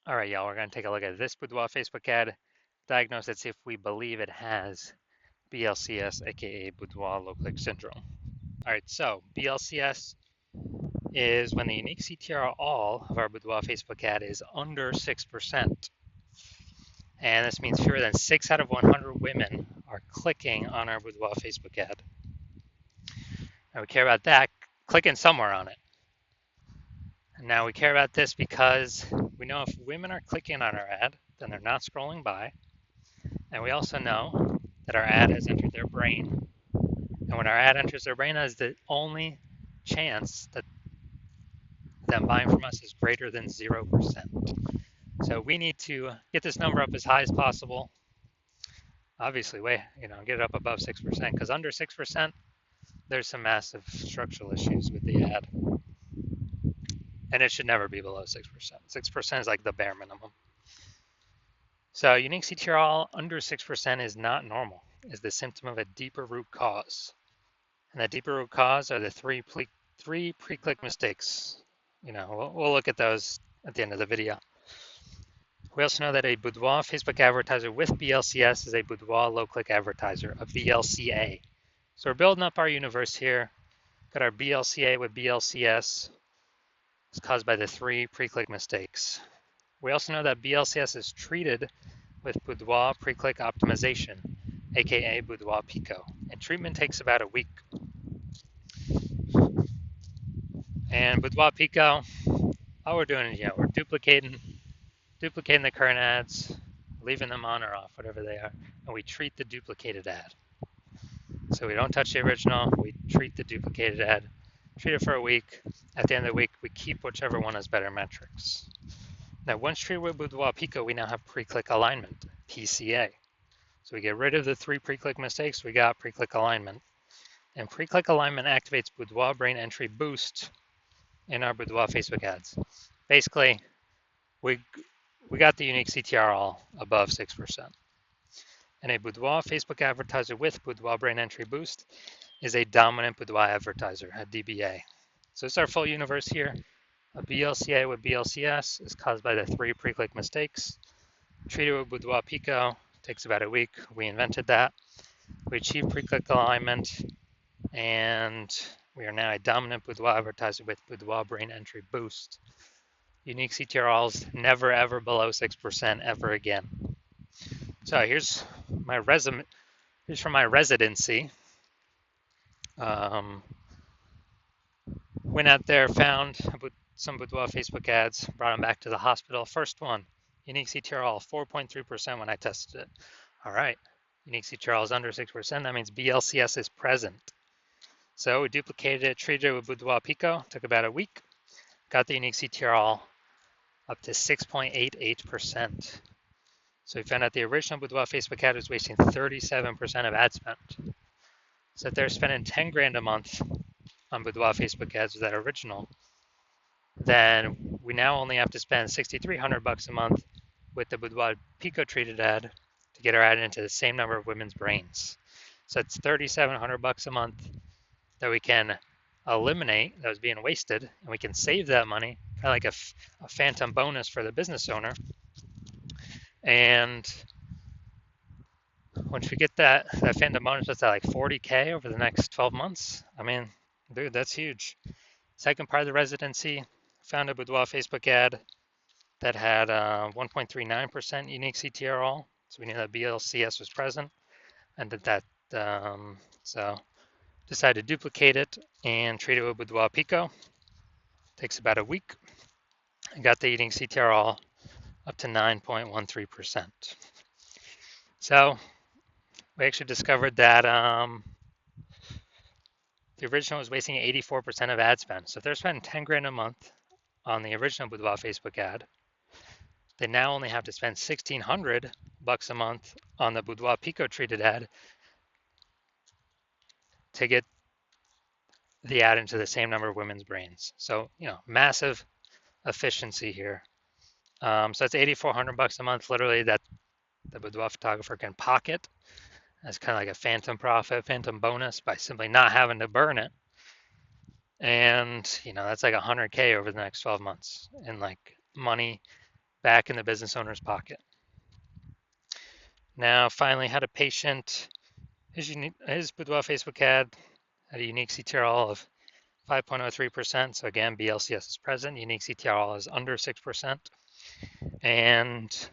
All right, y'all, we're going to take a look at this Boudoir Facebook ad, diagnose it, see if we believe it has BLCS, aka Boudoir low click syndrome. All right, so BLCS is when the unique CTR all of our Boudoir Facebook ad is under 6%. And this means fewer than 6 out of 100 women are clicking on our Boudoir Facebook ad. And we care about that, clicking somewhere on it. And now we care about this because we know if women are clicking on our ad, then they're not scrolling by. And we also know that our ad has entered their brain. And when our ad enters their brain, that is the only chance that them buying from us is greater than 0%. So we need to get this number up as high as possible. Obviously, get it up above 6%, because under 6%, there's some massive structural issues with the ad. And it should never be below 6%. 6% is like the bare minimum. So unique CTR all under 6% is not normal, is the symptom of a deeper root cause. And that deeper root cause are the three pre-click mistakes. We'll look at those at the end of the video. We also know that a Boudoir Facebook advertiser with BLCS is a Boudoir low-click advertiser, a BLCA. So we're building up our universe here. Got our BLCA with BLCS. It's caused by the three pre-click mistakes. We also know that BLCS is treated with Boudoir pre-click optimization, aka Boudoir Pico, and treatment takes about a week. And Boudoir Pico, all we're doing is, we're duplicating the current ads, leaving them on or off, whatever they are, and we treat the duplicated ad. So we don't touch the original, we treat the duplicated ad, treat it for a week. At the end of the week, we keep whichever one has better metrics. Now, once treated with Boudoir Pico, we now have pre-click alignment, PCA. So we get rid of the three pre-click mistakes, we got pre-click alignment. And pre-click alignment activates Boudoir brain entry boost in our Boudoir Facebook ads. Basically, we got the unique CTR all above 6%. And a Boudoir Facebook advertiser with Boudoir brain entry boost is a dominant Boudoir advertiser, a DBA. So it's our full universe here. A BLCA with BLCS is caused by the three pre-click mistakes. Treated with Boudoir Pico takes about a week. We invented that. We achieved pre-click alignment, and we are now a dominant Boudoir advertiser with Boudoir brain entry boost. Unique CTRLs never ever below 6% ever again. So here's my resume. Here's from my residency. Went out there, found some Boudoir Facebook ads, brought them back to the hospital. First one, unique CTRL 4.3% when I tested it. All right, unique CTRL is under 6%. That means BLCS is present. So we duplicated it, treated it with Boudoir Pico. Took about a week. Got the unique CTRL up to 6.88%. So we found out the original Boudoir Facebook ad was wasting 37% of ad spend. So if they're spending 10 grand a month on Boudoir Facebook ads with that original, then we now only have to spend $6,300 a month with the Boudoir Pico treated ad to get our ad into the same number of women's brains. So it's $3,700 a month that we can eliminate that was being wasted, and we can save that money, kind of like a phantom bonus for the business owner. And once we get that phantom bonus, what's that, like 40K over the next 12 months? I mean, dude, that's huge. Second part of the residency, found a Boudoir Facebook ad that had 1.39% unique CTR all. So we knew that BLCS was present, and so decided to duplicate it and treat it with Boudoir Pico. Takes about a week. I got the unique CTR all up to 9.13%. So we actually discovered that the original was wasting 84% of ad spend. So if they're spending 10 grand a month on the original Boudoir Facebook ad, they now only have to spend $1,600 a month on the Boudoir Pico treated ad to get the ad into the same number of women's brains. So, massive efficiency here. So it's $8,400 a month, literally, that the Boudoir photographer can pocket as kind of like a phantom profit, phantom bonus by simply not having to burn it. And, that's like 100K over the next 12 months in like money back in the business owner's pocket. Now, finally, had a patient, his Boudoir Facebook ad had a unique CTRL of 5.03%. So again, BLCS is present, unique CTRL is under 6%. And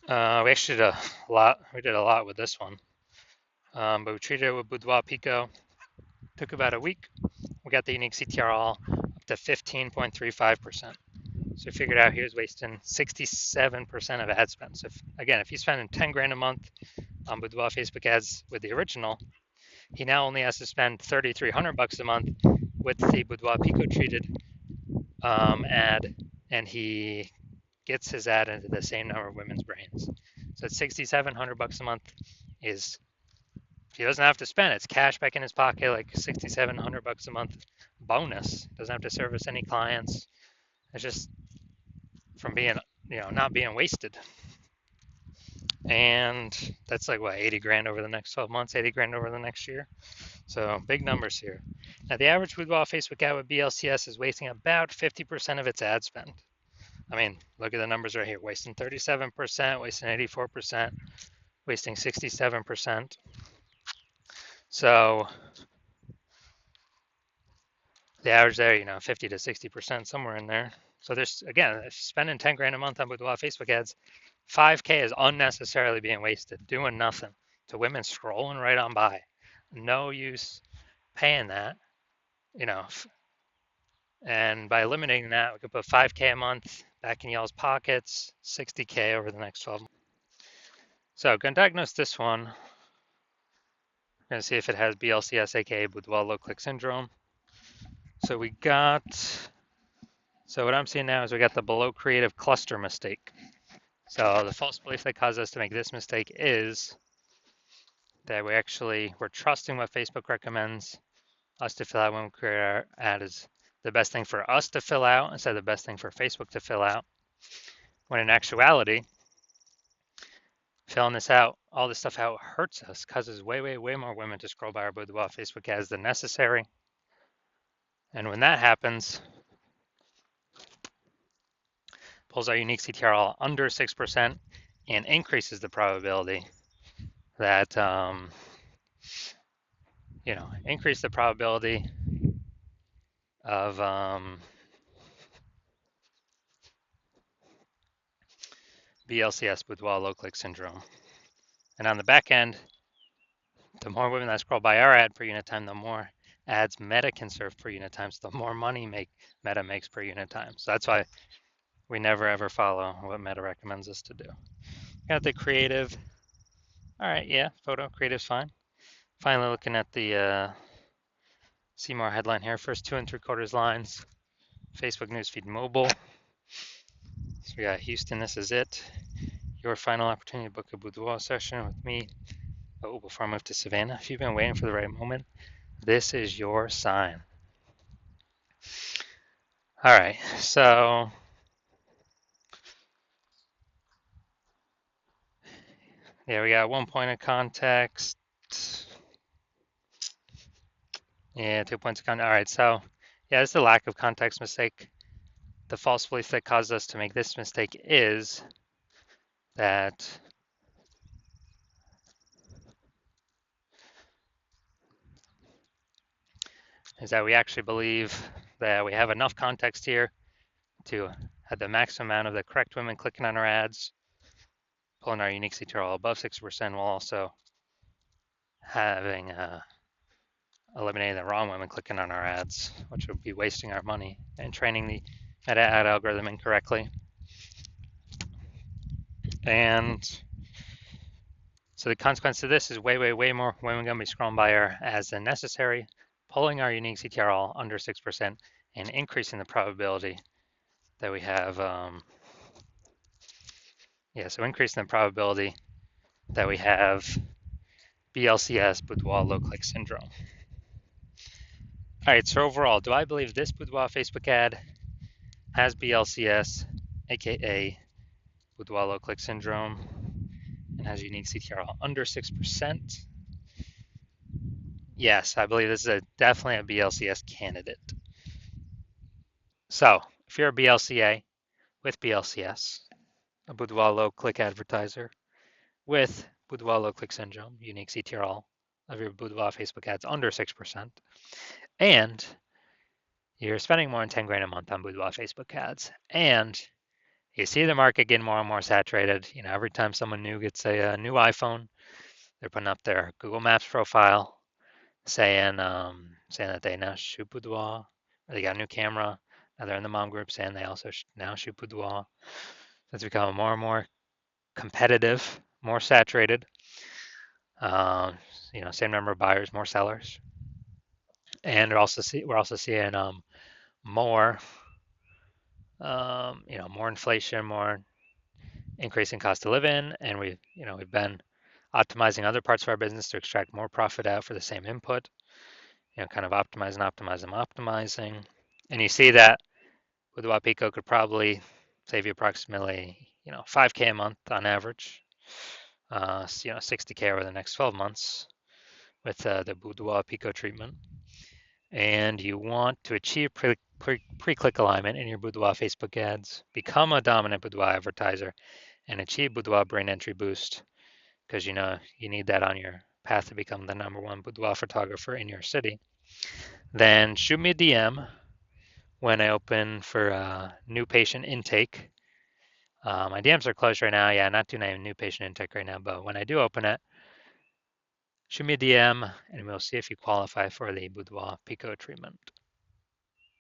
we actually did a lot. We did a lot with this one, but we treated it with Boudoir Pico. Took about a week. We got the unique CTRL up to 15.35%. So we figured out he was wasting 67% of ad spend. So if he's spending 10 grand a month on Boudoir Facebook ads with the original, he now only has to spend $3,300 a month with the Boudoir Pico treated ad, and he gets his ad into the same number of women's brains. So it's $6,700 a month. Is he doesn't have to spend. It's cash back in his pocket, like $6,700 a month bonus. Doesn't have to service any clients. It's just from being, not being wasted. And that's like what, 80 grand over the next 12 months, 80 grand over the next year. So big numbers here. Now the average Boudoir Facebook ad with BLCS is wasting about 50% of its ad spend. I mean, look at the numbers right here, wasting 37%, wasting 84%, wasting 67%. So the average there, 50 to 60%, somewhere in there. So there's, again, if spending 10 grand a month on Boudoir Facebook ads, 5K is unnecessarily being wasted, doing nothing to women scrolling right on by. No use paying that, and by eliminating that, we could put 5K a month back in y'all's pockets, 60K over the next 12 months. So going to diagnose this one. We're going to see if it has BLCS, aka Boudoir low click syndrome. So what I'm seeing now is we got the below creative cluster mistake. So the false belief that caused us to make this mistake is that we're trusting what Facebook recommends us to fill out when we create our ad is the best thing for us to fill out instead of the best thing for Facebook to fill out. When in actuality, filling all this stuff out hurts us, causes way, way, way more women to scroll by our Boudoir Facebook ads than necessary. And when that happens, pulls our unique CTRL under 6% and increases the probability that, increase the probability of BLCS, Boudoir low click syndrome. And on the back end, the more women that scroll by our ad per unit time, the more ads Meta can serve per unit time, so the more money Meta makes per unit time. So that's why we never ever follow what Meta recommends us to do. Got the creative. All right, yeah, photo creative's fine. Finally, looking at the see more headline here. First 2 3/4 lines. Facebook newsfeed mobile. So we got Houston, this is it. Your final opportunity to book a boudoir session with me. Oh, before I move to Savannah, if you've been waiting for the right moment, this is your sign. All right, so yeah, we got 1 point of context. Yeah, 2 points of context. All right, so yeah, it's the lack of context mistake. The false belief that caused us to make this mistake is that we actually believe that we have enough context here to have the maximum amount of the correct women clicking on our ads, pulling our unique CTRL above 6%, while also having eliminating the wrong women clicking on our ads, which would be wasting our money and training the meta ad algorithm incorrectly. And so the consequence of this is way, way, way more women going to be scrolling by our ads than necessary, pulling our unique CTRL under 6% and increasing the probability that we have, so increasing the probability that we have BLCS, Boudoir low click syndrome. All right, so overall, do I believe this Boudoir Facebook ad has BLCS, aka Boudoir low click syndrome, and has unique CTRL under 6%? Yes, I believe this is definitely a BLCS candidate. So If you're a BLCA with BLCS, a Boudoir low click advertiser with Boudoir low click syndrome, unique CTRL of your Boudoir Facebook ads under 6%, and you're spending more than 10 grand a month on Boudoir Facebook ads, and you see the market getting more and more saturated. Every time someone new gets a new iPhone, they're putting up their Google Maps profile saying that they now shoot boudoir, or they got a new camera. Now they're in the mom group saying they also now shoot boudoir. It's becoming more and more competitive, more saturated. Same number of buyers, more sellers, and we're also seeing more, more inflation, more increasing cost of living, and we've been optimizing other parts of our business to extract more profit out for the same input. Kind of optimizing. And you see that with Wapico could probably save you approximately, 5K a month on average, 60K over the next 12 months with the Boudoir Pico treatment. And you want to achieve pre-click alignment in your Boudoir Facebook ads, become a dominant Boudoir advertiser, and achieve Boudoir brand entry boost, because you need that on your path to become the #1 boudoir photographer in your city. Then shoot me a DM when I open for new patient intake. My DMs are closed right now. Yeah, not doing any new patient intake right now, but when I do open it, shoot me a DM and we'll see if you qualify for the Boudoir Pico treatment.